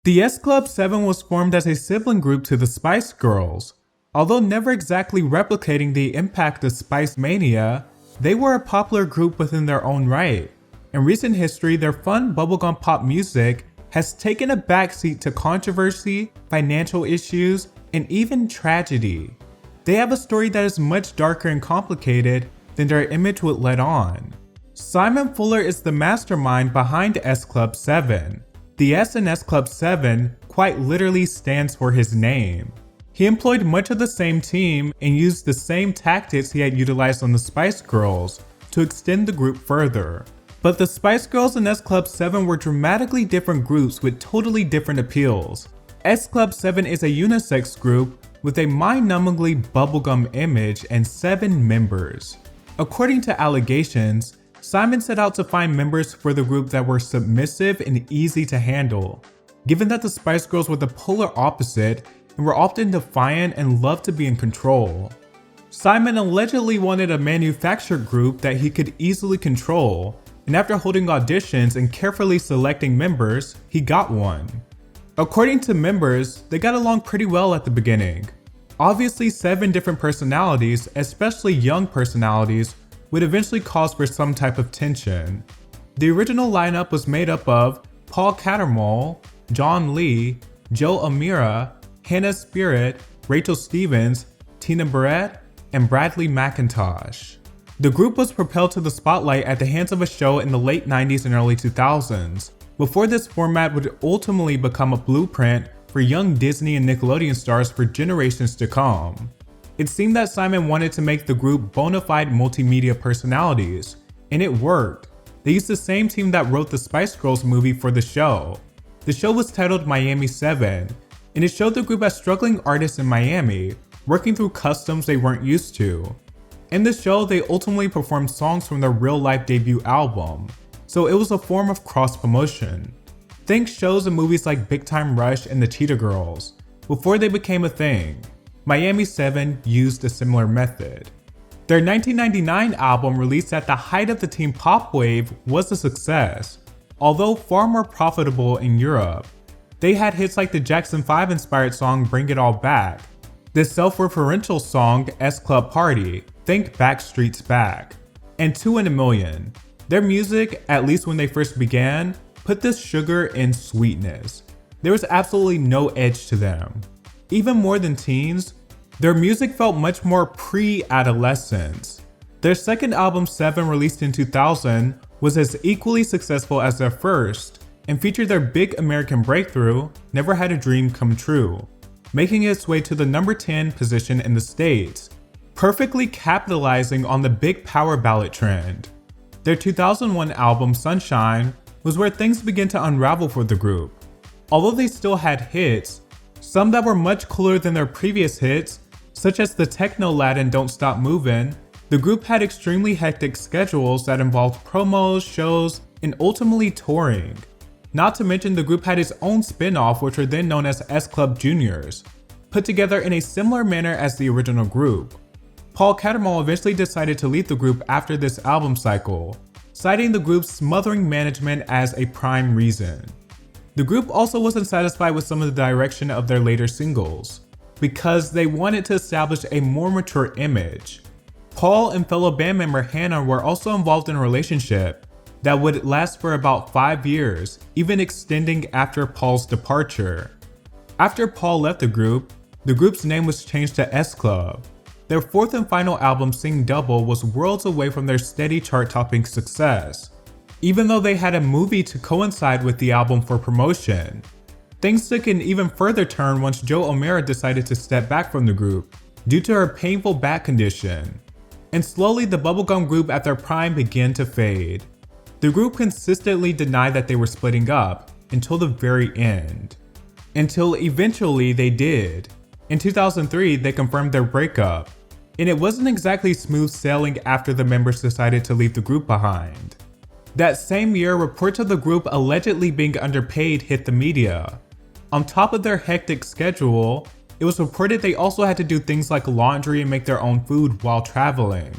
The S Club 7 was formed as a sibling group to the Spice Girls. Although never exactly replicating the impact of Spice Mania, they were a popular group within their own right. In recent history, their fun bubblegum pop music has taken a backseat to controversy, financial issues, and even tragedy. They have a story that is much darker and complicated than their image would let on. Simon Fuller is the mastermind behind S Club 7. The S in S Club 7 quite literally stands for his name. He employed much of the same team and used the same tactics he had utilized on the Spice Girls to extend the group further. But the Spice Girls and S Club 7 were dramatically different groups with totally different appeals. S Club 7 is a unisex group with a mind-numbingly bubblegum image and 7 members. According to allegations, Simon set out to find members for the group that were submissive and easy to handle, given that the Spice Girls were the polar opposite and were often defiant and loved to be in control. Simon allegedly wanted a manufactured group that he could easily control, and after holding auditions and carefully selecting members, he got one. According to members, they got along pretty well at the beginning. Obviously, 7 different personalities, especially young personalities, would eventually cause for some type of tension. The original lineup was made up of Paul Cattermole, John Lee, Joe Amira, Hannah Spirit, Rachel Stevens, Tina Barrett, and Bradley McIntosh. The group was propelled to the spotlight at the hands of a show in the late 90s and early 2000s, before this format would ultimately become a blueprint for young Disney and Nickelodeon stars for generations to come. It seemed that Simon wanted to make the group bona fide multimedia personalities, and it worked. They used the same team that wrote the Spice Girls movie for the show. The show was titled Miami 7, and it showed the group as struggling artists in Miami, working through customs they weren't used to. In the show, they ultimately performed songs from their real-life debut album, so it was a form of cross-promotion. Think shows and movies like Big Time Rush and the Cheetah Girls, before they became a thing. Miami 7 used a similar method. Their 1999 album, released at the height of the teen pop wave, was a success, although far more profitable in Europe. They had hits like the Jackson 5 inspired song Bring It All Back, the self-referential song S Club Party, think Backstreet's Back, and 2 in a Million. Their music, at least when they first began, put this sugar in sweetness. There was absolutely no edge to them. Even more than teens, their music felt much more pre-adolescence. Their second album, 7, released in 2000, was as equally successful as their first, and featured their big American breakthrough, Never Had a Dream Come True, making its way to the number 10 position in the States, perfectly capitalizing on the big power ballad trend. Their 2001 album, Sunshine, was where things began to unravel for the group. Although they still had hits, some that were much cooler than their previous hits, such as the techno-Latin Don't Stop Movin', the group had extremely hectic schedules that involved promos, shows, and ultimately touring. Not to mention the group had its own spin-off, which were then known as S Club Juniors, put together in a similar manner as the original group. Paul Cattermole eventually decided to leave the group after this album cycle, citing the group's smothering management as a prime reason. The group also wasn't satisfied with some of the direction of their later singles, because they wanted to establish a more mature image. Paul and fellow band member Hannah were also involved in a relationship that would last for about 5 years, even extending after Paul's departure. After Paul left the group's name was changed to S Club. Their fourth and final album, Sing Double, was worlds away from their steady chart-topping success, even though they had a movie to coincide with the album for promotion. Things took an even further turn once Joe O'Mara decided to step back from the group due to her painful back condition, and slowly the bubblegum group at their prime began to fade. The group consistently denied that they were splitting up until the very end. Until eventually they did. In 2003, they confirmed their breakup, and it wasn't exactly smooth sailing after the members decided to leave the group behind. That same year, reports of the group allegedly being underpaid hit the media. On top of their hectic schedule, it was reported they also had to do things like laundry and make their own food while traveling.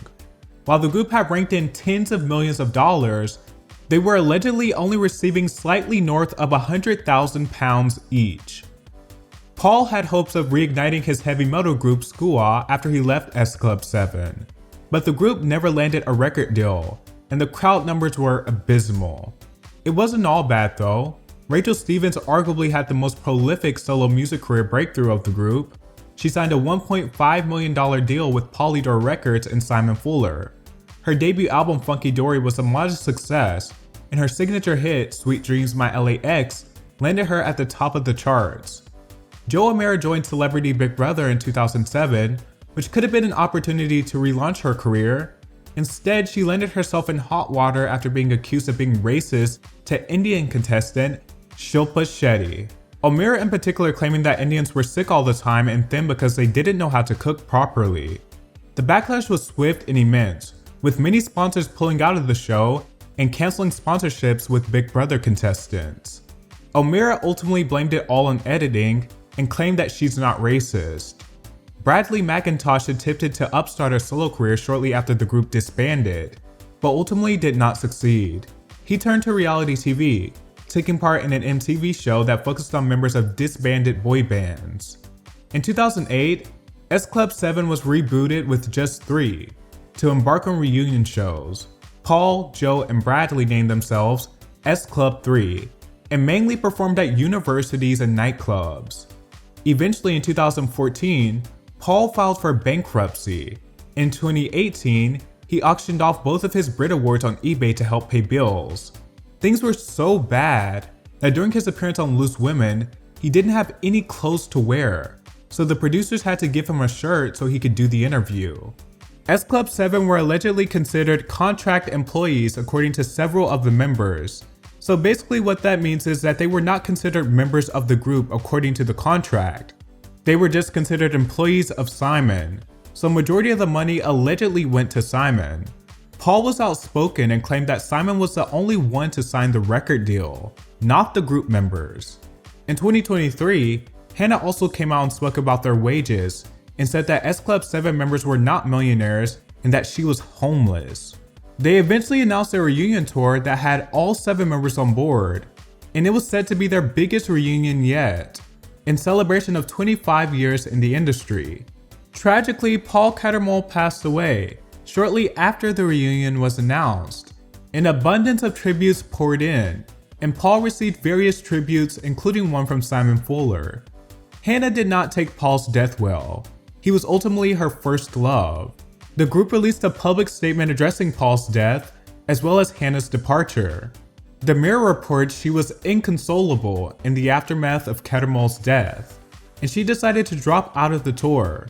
While the group had ranked in tens of millions of dollars, They were allegedly only receiving slightly north of £100,000 each. Paul had hopes of reigniting his heavy metal group Skua after he left S Club 7, but the group never landed a record deal, and the crowd numbers were abysmal. It wasn't all bad though. Rachel Stevens arguably had the most prolific solo music career breakthrough of the group. She signed a $1.5 million deal with Polydor Records and Simon Fuller. Her debut album Funky Dory was a modest success, and her signature hit Sweet Dreams My LAX landed her at the top of the charts. Jo O'Mara joined Celebrity Big Brother in 2007, which could have been an opportunity to relaunch her career. Instead, she landed herself in hot water after being accused of being racist to Indian contestant Shilpa Shetty. O'Mara in particular claiming that Indians were sick all the time and thin because they didn't know how to cook properly. The backlash was swift and immense, with many sponsors pulling out of the show and canceling sponsorships with Big Brother contestants. O'Mara ultimately blamed it all on editing and claimed that she's not racist. Bradley McIntosh attempted to upstart her solo career shortly after the group disbanded, but ultimately did not succeed. He turned to reality TV, taking part in an MTV show that focused on members of disbanded boy bands. In 2008, S Club 7 was rebooted with just 3 to embark on reunion shows. Paul, Jo, and Bradley named themselves S Club 3 and mainly performed at universities and nightclubs. Eventually in 2014, Paul filed for bankruptcy. In 2018, he auctioned off both of his Brit Awards on eBay to help pay bills. Things were so bad that during his appearance on Loose Women, he didn't have any clothes to wear, so the producers had to give him a shirt so he could do the interview. S Club 7 were allegedly considered contract employees according to several of the members. So basically what that means is that they were not considered members of the group according to the contract. They were just considered employees of Simon, so majority of the money allegedly went to Simon. Paul was outspoken and claimed that Simon was the only one to sign the record deal, not the group members. In 2023, Hannah also came out and spoke about their wages and said that S Club 7 members were not millionaires and that she was homeless. They eventually announced a reunion tour that had all 7 members on board, and it was said to be their biggest reunion yet, in celebration of 25 years in the industry. Tragically, Paul Cattermole passed away shortly after the reunion was announced. An abundance of tributes poured in, and Paul received various tributes, including one from Simon Fuller. Hannah did not take Paul's death well. He was ultimately her first love. The group released a public statement addressing Paul's death, as well as Hannah's departure. The Mirror reports she was inconsolable in the aftermath of Cattermole's death, and she decided to drop out of the tour.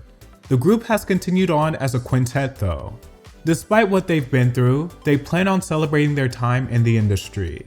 The group has continued on as a quintet though. Despite what they've been through, they plan on celebrating their time in the industry.